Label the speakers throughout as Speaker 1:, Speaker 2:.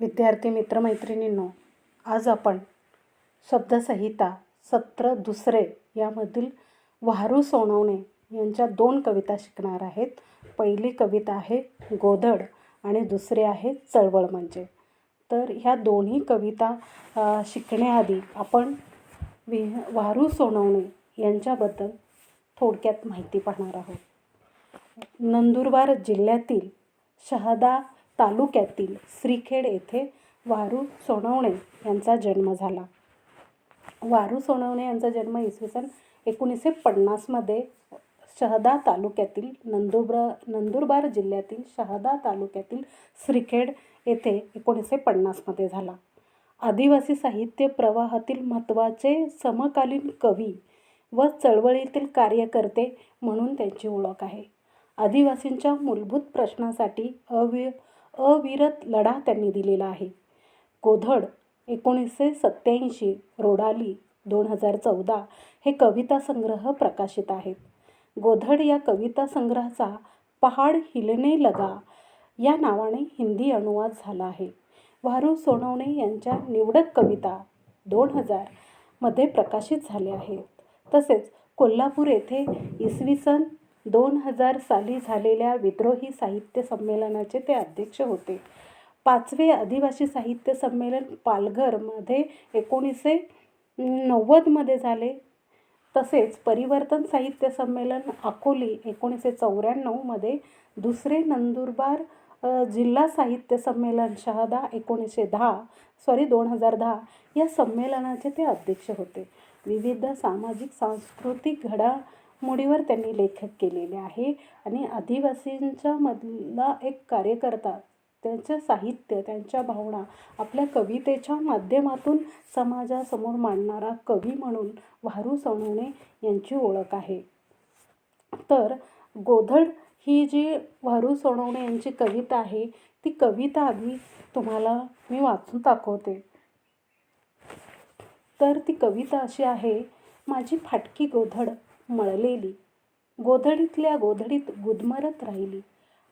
Speaker 1: विद्यार्थी मित्रमैत्रिणींनो, आज आपण शब्दसंहिता सत्र दुसरे यामधील वारू सोनवणे यांच्या 2 कविता शिकणार आहेत. पहिली कविता आहे गोधड आणि दुसरी आहे चळवळ म्हणजे. तर ह्या दोन्ही कविता शिकण्याआधी आपण वारू सोनवणे यांच्याबद्दल थोडक्यात माहिती पाहणार आहोत. नंदुरबार जिल्ह्यातील शहादा तालुक्यातील श्रीखेड येथे वारू सोनवणे यांचा जन्म झाला. वारू सोनवणे यांचा जन्म इसवी सन 1950 शहादा तालुक्यातील नंदुरबार जिल्ह्यातील शहादा तालुक्यातील श्रीखेड येथे 1950 झाला. आदिवासी साहित्य प्रवाहातील महत्त्वाचे समकालीन कवी व चळवळीतील कार्यकर्ते म्हणून त्यांची ओळख आहे. आदिवासींच्या मूलभूत प्रश्नासाठी अविरत लढा त्यांनी दिलेला आहे. गोधड 1987, रोडाली 2014 हे कविता संग्रह प्रकाशित आहेत. गोधड या कविता संग्रहाचा पहाड हिलने लगा या नावाने हिंदी अनुवाद झाला आहे. वारू सोनवणे यांच्या निवडक कविता 2000 प्रकाशित झाल्या आहेत. तसेच कोल्हापूर येथे इसवी सन 2000 साली झालेल्या विद्रोही साहित्य संमेलनाचे ते अध्यक्ष होते. 5वे आदिवासी साहित्य संमेलन पालघरमध्ये 1990 झाले. तसेच परिवर्तन साहित्य संमेलन अकोली 1994 दुसरे नंदुरबार जिल्हा साहित्य संमेलन शहादा 2010 या संमेलनाचे ते अध्यक्ष होते. विविध सामाजिक सांस्कृतिक घडामोडीवर त्यांनी लेखन केलेले आहे आणि आदिवासींच्या मधला एक कार्यकर्ता, त्यांचं साहित्य, त्यांच्या भावना आपल्या कवितेच्या माध्यमातून समाजासमोर मांडणारा कवी म्हणून वारू सोनवणे यांची ओळख आहे. तर गोधड ही जी वारू सोनवणे यांची कविता आहे, ती कविता आधी तुम्हाला मी वाचून दाखवते. तर ती कविता अशी आहे. माझी फाटकी गोधड मळलेली, गोधडीतल्या गोधडीत गुदमरत राहिली.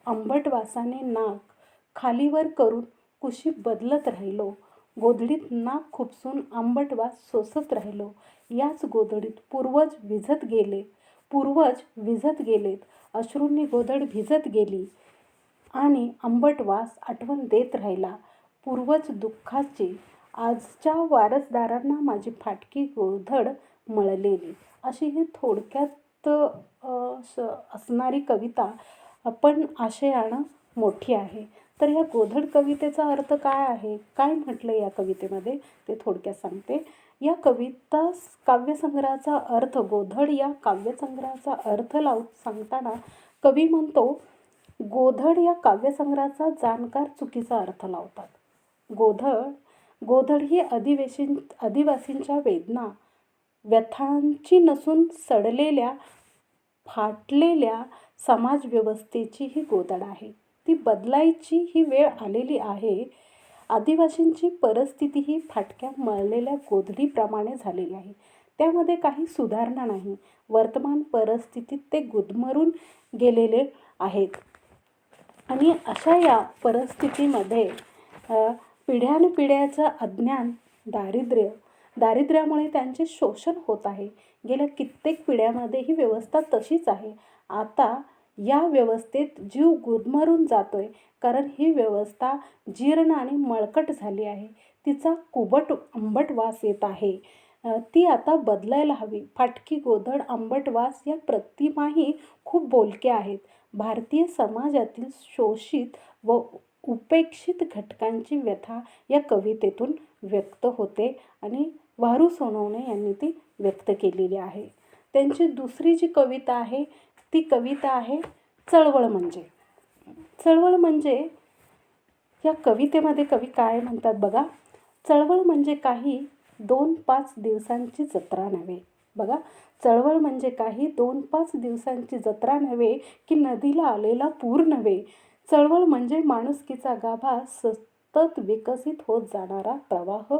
Speaker 1: आंबट वासाने नाक खालीवर करून कुशी बदलत राहिलो. गोधडीत नाक खुपसून आंबट वास सोसत राहिलो. याच गोधडीत पूर्वज विझत गेलेत. अश्रूंनी गोधड भिजत गेली आणि आंबट वास आठवण देत राहिला. पूर्वज दुःखाची आजच्या वारसदारांना माझी फाटकी गोधड मळलेली. अशी ही थोडक्यात असणारी कविता, पण आशयानं मोठी आहे. तर या गोधड कवितेचा अर्थ काय आहे, काय म्हटलं या कवितेमध्ये ते थोडक्यात सांगते. या कविता काव्यसंग्रहाचा अर्थ, गोधड या काव्यसंग्रहाचा अर्थ सांगताना कवी म्हणतो, गोधड या काव्यसंग्रहाचा जाणकार चुकीचा अर्थ लावतात. गोधड ही आदिवासींच्या वेदना व्यथांची नसून सडलेल्या फाटलेल्या समाजव्यवस्थेची ही गोधड आहे. ती बदलायची ही वेळ आलेली आहे. आदिवासींची परिस्थिती ही फाटक्या मळलेल्या गोधडीप्रमाणे झालेली आहे. त्यामध्ये काही सुधारणा नाही. वर्तमान परिस्थितीत ते गुदमरून गेलेले आहेत आणि अशा या परिस्थितीमध्ये पिढ्यानपिढ्याचं अज्ञान, दारिद्र्यामुळे त्यांचे शोषण होत आहे. गेल्या कित्येक पिढ्यामध्ये ही व्यवस्था तशीच आहे. आता या व्यवस्थेत जीव गुदमरून जातोय, कारण ही व्यवस्था जीर्ण आणि मळकट झाली आहे. तिचा आंबट वास येत आहे. ती आता बदलायला हवी. फाटकी गोधड, आंबट वास या प्रतिमाही खूप बोलक्या आहेत. भारतीय समाजातील शोषित व उपेक्षित घटकांची व्यथा या कवितेतून व्यक्त होते आणि वारू सोनवणे यांनी ती व्यक्त केलेली आहे. त्यांची दुसरी जी कविता आहे, ती कविता आहे चळवळ म्हणजे. चळवळ म्हणजे या कवितेमध्ये कवी काय म्हणतात बघा. चळवळ म्हणजे काही 2-5 दिवसांची जत्रा नव्हे. बघा, चळवळ म्हणजे काही 2-5 दिवसांची जत्रा नव्हे, की नदीला आलेला पूर नव्हे. चळवळ म्हणजे माणुसकीचा गाभा सतत विकसित होत जाणारा प्रवाह.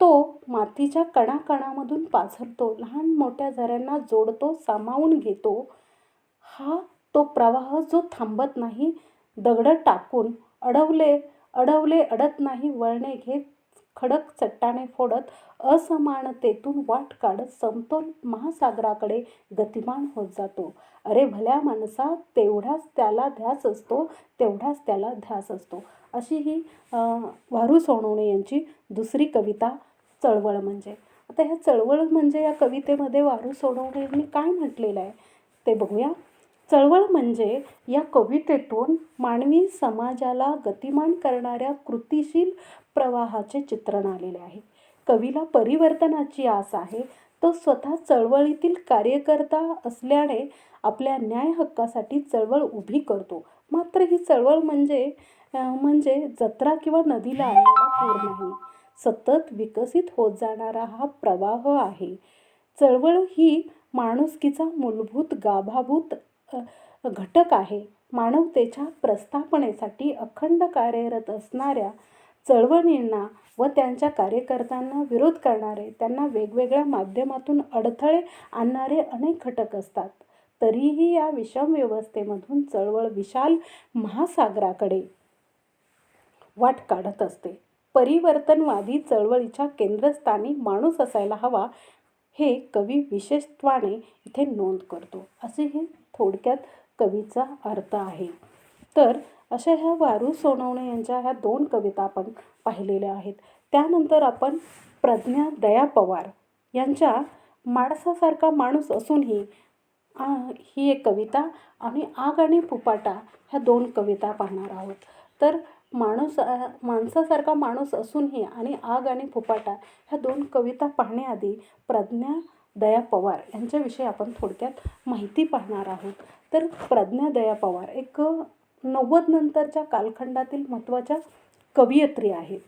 Speaker 1: तो मातीच्या कणाकणामधून पाझरतो, लहान मोठ्या झऱ्यांना जोडतो, सामावून घेतो. हा तो प्रवाह जो थांबत नाही. दगड टाकून अडवले अडत नाही वळणे घेत खडक चट्टाने फोडत असमानतेतून वाट काढत समतोल महासागराकडे गतिमान होत जातो. अरे भल्या माणसा, तेवढाच त्याला ध्यास असतो, तेवढाच त्याला ध्यास असतो. अशी ही वारू सोनवणे यांची दुसरी कविता चळवळ म्हणजे. आता ह्या चळवळ म्हणजे या कवितेमध्ये वारू सोनवणे यांनी काय म्हटलेलं आहे ते बघूया. चळवळ म्हणजे या कवितेतून मानवी समाजाला गतिमान करणाऱ्या कृतिशील प्रवाहाचे चित्रण आलेले आहे. कवीला परिवर्तनाची आस आहे. तो स्वतः चळवळीतील कार्यकर्ता असल्याने आपल्या न्याय हक्कासाठी चळवळ उभी करतो. मात्र ही चळवळ म्हणजे जत्रा किंवा नदीला आलेला पूर नाही. सतत विकसित होत जाणारा हा प्रवाह आहे. चळवळ ही माणुसकीचा मूलभूत गाभाभूत घटक आहे. मानवतेच्या प्रस्थापनेसाठी अखंड कार्यरत असणाऱ्या चळवळींना व त्यांच्या कार्यकर्त्यांना विरोध करणारे, त्यांना वेगवेगळ्या माध्यमातून अडथळे आणणारे अनेक घटक असतात. तरीही या विषम व्यवस्थेमधून चळवळ विशाल महासागराकडे वाट काढत असते. परिवर्तनवादी चळवळीच्या केंद्रस्थानी माणूस असायला हवा, हे कवी विशेषत्वाने इथे नोंद करतो. असे हे थोडक्यात कवीचा अर्थ आहे. तर अशा ह्या वारू सोनवणे यांच्या ह्या 2 कविता आपण पाहिलेल्या आहेत. त्यानंतर आपण प्रज्ञा दया पवार यांच्या माणसासारखा माणूस असूनही ही एक कविता आणि आग आणि फुपाटा ह्या 2 कविता पाहणार आहोत. तर माणसासारखा माणूस असूनही आणि आग आणि फुपाटा ह्या 2 कविता पाहण्याआधी प्रज्ञा दया पवार यांच्याविषयी आपण थोडक्यात माहिती पाहणार आहोत. तर प्रज्ञा दया पवार एक 90 नंतरच्या कालखंडातील महत्त्वाच्या कवयित्री आहेत.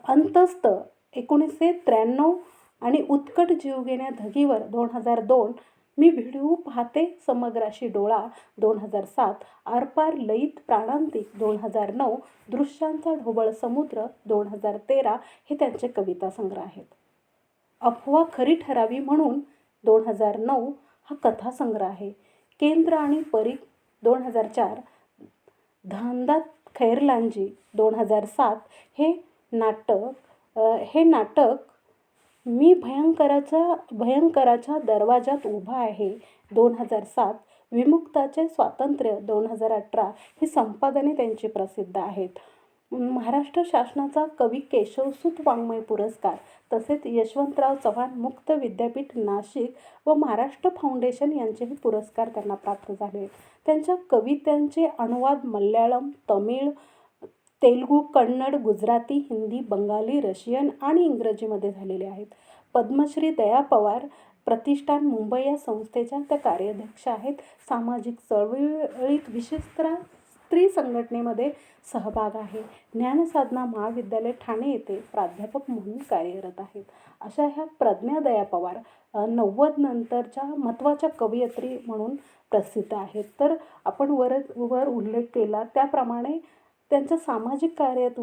Speaker 1: अंतस्थ 1993 आणि उत्कट जीवघेण्या धगीवर 2002, मी भिडवू पाहते समग्राशी डोळा 2007, आरपार लयीत प्राणांतिक 2009, दृश्यांचा ढोबळ समुद्र 2013 हे त्यांचे कविता संग्रह आहेत. अफवा खरी ठरावी म्हणून 2009 हा कथासंग्रह आहे. केंद्र आणि परीख 2004, धांदात खैरलांजी 2007 हे नाटक मी भयंकराच्या दरवाजात उभा आहे 2007, विमुक्ताचे स्वातंत्र्य 2018 ही संपादने त्यांची प्रसिद्ध आहेत. महाराष्ट्र शासनाचा कवी केशवसूत वाङ्मय पुरस्कार तसेच यशवंतराव चव्हाण मुक्त विद्यापीठ नाशिक व महाराष्ट्र फाउंडेशन यांचेही पुरस्कार त्यांना प्राप्त झाले. त्यांच्या कवितांचे अनुवाद मल्याळम, तमिळ, तेलुगू, कन्नड, गुजराती, हिंदी, बंगाली, रशियन आणि इंग्रजीमध्ये झालेले आहेत. पद्मश्री दया पवार प्रतिष्ठान मुंबई या संस्थेच्या त्या कार्याध्यक्ष आहेत. सामाजिक चळवळीत विशेषतः स्त्री संघटनेमध्ये सहभाग आहे. ज्ञानसाधना महाविद्यालय ठाणे येथे प्राध्यापक म्हणून कार्यरत आहेत. अशा ह्या प्रज्ञा दया पवार 90 नंतरच्या महत्त्वाच्या कवयित्री म्हणून प्रसिद्ध आहेत. तर आपण वर उल्लेख केला त्याप्रमाणे त्यांच्या सामाजिक कार्यात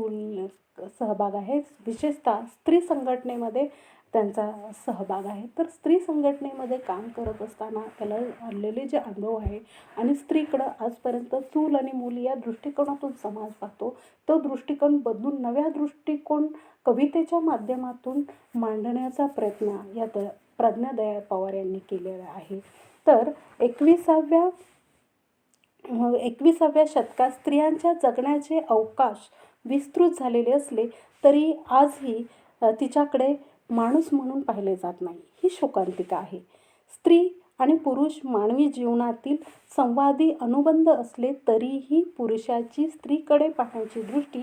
Speaker 1: सहभाग आहे. विशेषतः स्त्री संघटनेमध्ये त्यांचा सहभाग आहे. तर स्त्री संघटनेमध्ये काम करत असताना त्याला आलेले जे अनुभव आहे आणि स्त्रीकडं आजपर्यंत चूल आणि मूल या दृष्टिकोनातून समाज पाहतो, तो दृष्टिकोन बदलून नव्या दृष्टिकोन कवितेच्या माध्यमातून मांडण्याचा प्रयत्न या प्रज्ञा दया पवार यांनी केलेला आहे. तर 21व्या शतकात स्त्रियांच्या जगण्याचे अवकाश विस्तृत झालेले असले तरी आजही तिच्याकडे माणूस म्हणून पाहिले जात नाही, ही शोकांतिका आहे. स्त्री आणि पुरुष मानवी जीवनातील संवादी अनुबंध असले तरीही पुरुषाची स्त्रीकडे पाहण्याची दृष्टी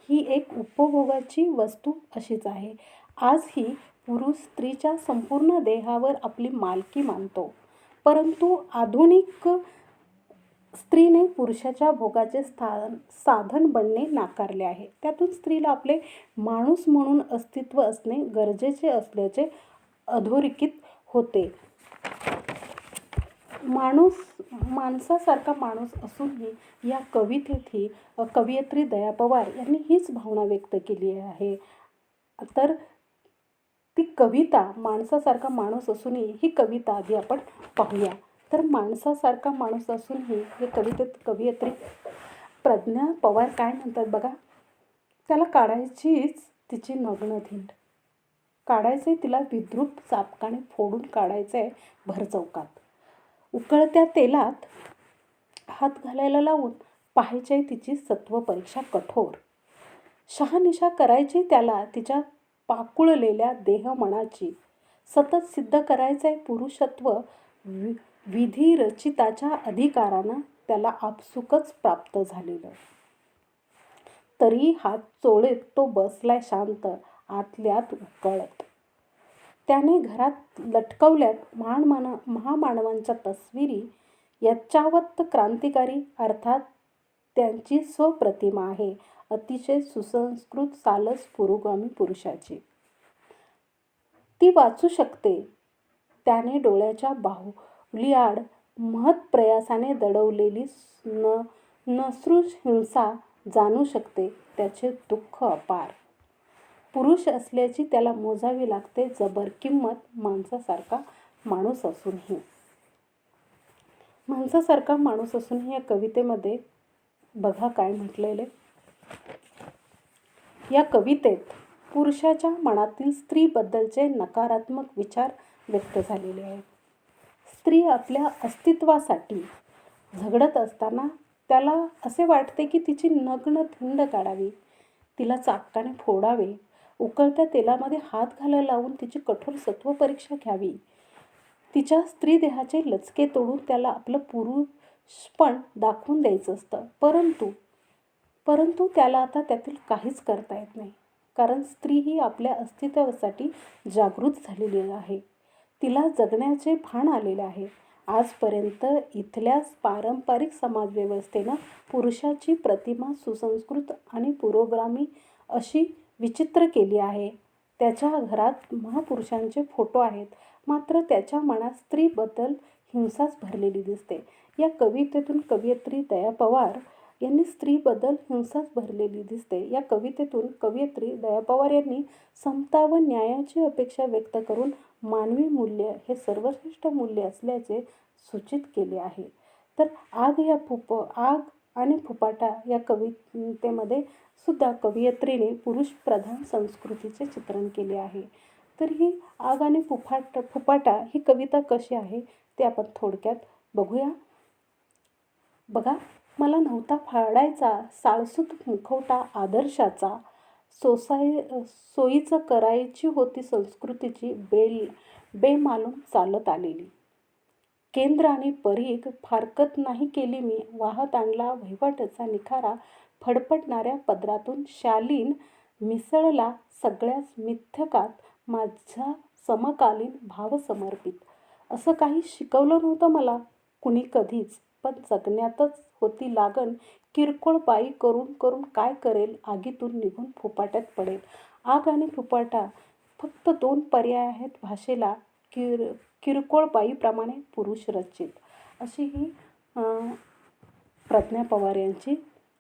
Speaker 1: ही एक उपभोगाची वस्तू अशीच आहे. आजही पुरुष स्त्रीच्या संपूर्ण देहावर आपली मालकी मानतो, परंतु आधुनिक स्त्रीने पुरुषाच्या भोगाचे साधन बनणे नाकारले आहे. त्यातून स्त्रीला आपले माणूस म्हणून अस्तित्व असणे गरजेचे असल्याचे अधोरेखित होते. माणसासारखा माणूस असूनही या कवितेतही कवयित्री दया पवार यांनी हीच भावना व्यक्त केली आहे. तर ती कविता माणसासारखा माणूस असूनही ही कविता आधी आपण पाहूया. तर माणसासारखा माणूस असूनही या कवितेत कवयित्री प्रज्ञा पवार काय म्हणतात बघा. त्याला काढायचीच तिची नग्न धिंड. काढायचे तिला विद्रूप चापकाने फोडून काढायचंय भर चौकात. उकळत्या तेलात हात घालायला लावून पाहायची तिची सत्व परीक्षा कठोर. शहानिशा करायची त्याला तिच्या पाकुळलेल्या देहमनाची. सतत सिद्ध करायचंय पुरुषत्व विधिरचिताच्या अधिकारानं त्याला आपसुकच प्राप्त झालेलं. तरी हात चोळीत तो बसलाय शांत, आतल्यात उकळत. त्याने घरात लटकवल्यात महामानवांच्या तस्विरी. यच्चावत क्रांतिकारी अर्थात त्यांची स्वप्रतिमा आहे, अतिशय सुसंस्कृत सालस पुरोगामी पुरुषाची. ती वाचू शकते. त्याने डोळ्याच्या बाहुलीआड महत्प्रयासाने दडवलेली नसृष हिंसा जाणू शकते. त्याचे दुःख अपार. पुरुष असल्याची त्याला मोजावी लागते जबर किंमत, माणसासारखा माणूस असूनही. माणसासारखा माणूस असूनही या कवितेमध्ये बघा काय म्हटलेले. या कवितेत पुरुषाच्या मनातील स्त्रीबद्दलचे नकारात्मक विचार व्यक्त झालेले आहेत. स्त्री आपल्या अस्तित्वासाठी झगडत असताना त्याला असे वाटते की तिची नग्न धिंड काढावी, तिला चापकाने फोडावे, उकळत्या तेलामध्ये हात घालायला लावून तिची कठोर सत्व परीक्षा घ्यावी, तिच्या स्त्री देहाचे लचके तोडून त्याला आपलं पुरुषपण दाखवून द्यायचं असतं. परंतु त्याला आता त्यातील काहीच करता येत नाही. कारण स्त्री ही आपल्या अस्तित्वासाठी जागृत झालेली आहे. तिला जगण्याचे भान आलेले आहे. आजपर्यंत इथल्या पारंपरिक समाजव्यवस्थेनं पुरुषाची प्रतिमा सुसंस्कृत आणि पुरोगामी अशी विचित्र केली आहे. त्याच्या घरात महापुरुषांचे फोटो आहेत, मात्र त्याच्या मनात स्त्रीबद्दल हिंसाच भरलेली दिसते. या कवितेतून कवयित्री दया पवार यांनी स्त्रीबद्दल हिंसाच भरलेली दिसते. या कवितेतून कवयित्री दया पवार यांनी समता व न्यायाची अपेक्षा व्यक्त करून मानवी मूल्य हे सर्वश्रेष्ठ मूल्य असल्याचे सूचित केले आहे. तर आग आणि फुपाटा या कवितेमध्ये सुद्धा कवयित्रीने पुरुषप्रधान संस्कृतीचे चित्रण केले आहे. तर ही आग आणि फुपाटा ही कविता कशी आहे ते आपण थोडक्यात बघूया. बघा, मला नव्हता फाडायचा साळसूत मुखवटा आदर्शाचा, सोयीचं करायची होती संस्कृतीची बेमालूम चालत आलेली. केंद्र आणि परीघ फारकत नाही केली मी, वाहत आणला वहिवाटाचा निखारा, फडफडणाऱ्या पदरातून शालीन मिसळला सगळ्याच मिथ्यकात माझा समकालीन भाव समर्पित. असं काही शिकवलं नव्हतं मला कुणी कधीच, पण जगण्यातच होती लागण. किरकोळ बाई करून करून काय करेल, आगीतून निघून फुपाट्यात पडेल. आग आणि फुपाटा फक्त दोन पर्याय आहेत भाषेला, किरकोळ बाईप्रमाणे पुरुष रचित. अशी ही प्रज्ञा पवार यांची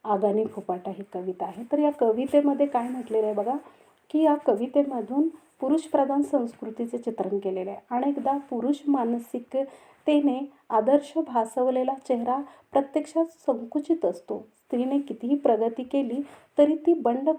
Speaker 1: आग आणि फुपाटा ही कविता आहे. तर या कवितेमध्ये काय म्हटलेलं आहे बघा, की या कवितेमधून पुरुषप्रधान संस्कृतीचे चित्रण केलेले आहे. अनेकदा पुरुष मानसिकतेने आदर्श भासवलेला चेहरा प्रत्यक्षात संकुचित असतो. स्त्रीने कितीही प्रगती केली तरी ती बंड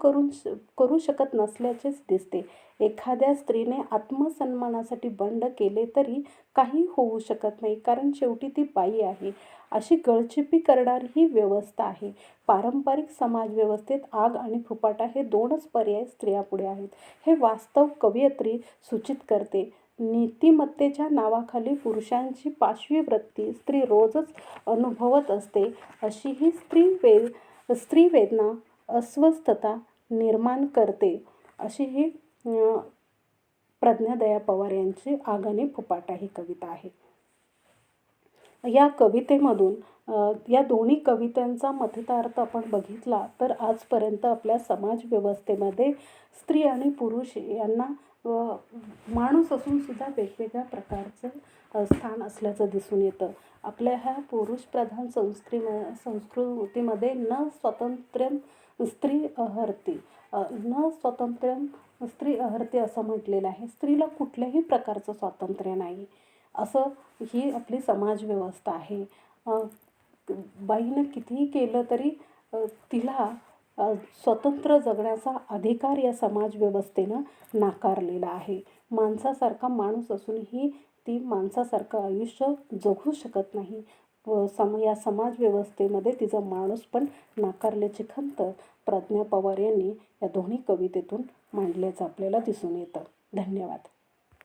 Speaker 1: करू शकत नसल्याचेच दिसते. एखाद्या स्त्रीने आत्मसन्मानासाठी बंड केले तरी काही होऊ शकत नाही, कारण शेवटी ती बाई आहे. अशी गळचिपी करणारी ही व्यवस्था आहे. पारंपरिक समाजव्यवस्थेत आग आणि फुपाटा हे दोनच पर्याय स्त्रियापुढे आहेत. हे वास्तव कवयित्री सूचित करते. नीतिमत्तेच्या नावाखाली पुरुषांची पाशवी वृत्ती स्त्री रोजच अनुभवत असते. अशी ही स्त्री वेदना, अस्वस्थता निर्माण करते. अशी ही प्रज्ञा दया पवार यांची आग आणि फुपाटा ही कविता आहे. या कवितेमधून या दोन्ही कवितांचा मथितार्थ आपण बघितला तर आजपर्यंत आपल्या समाजव्यवस्थेमध्ये स्त्री आणि पुरुष यांना माणूस असून सुद्धा वेगवेगळ्या प्रकारचं स्थान असल्याचं दिसून येतं. आपल्या ह्या पुरुषप्रधान संस्कृतीमध्ये न स्वातंत्र्यम स्त्री अहर्ती असं म्हटलेलं आहे. स्त्रीला कुठल्याही प्रकारचं स्वातंत्र्य नाही, असं ही आपली समाजव्यवस्था आहे. बाईनं कितीही केलं तरी तिला स्वतंत्र जगण्याचा अधिकार या समाजव्यवस्थेनं नाकारलेला आहे. माणसासारखा माणूस असूनही ती माणसासारखं आयुष्य जगू शकत नाही. या समाजव्यवस्थेमध्ये तिचा माणूस पण नाकारल्याची खंत प्रज्ञा पवार यांनी या दोन्ही कवितेतून मांडल्याचं आपल्याला दिसून येतं. धन्यवाद.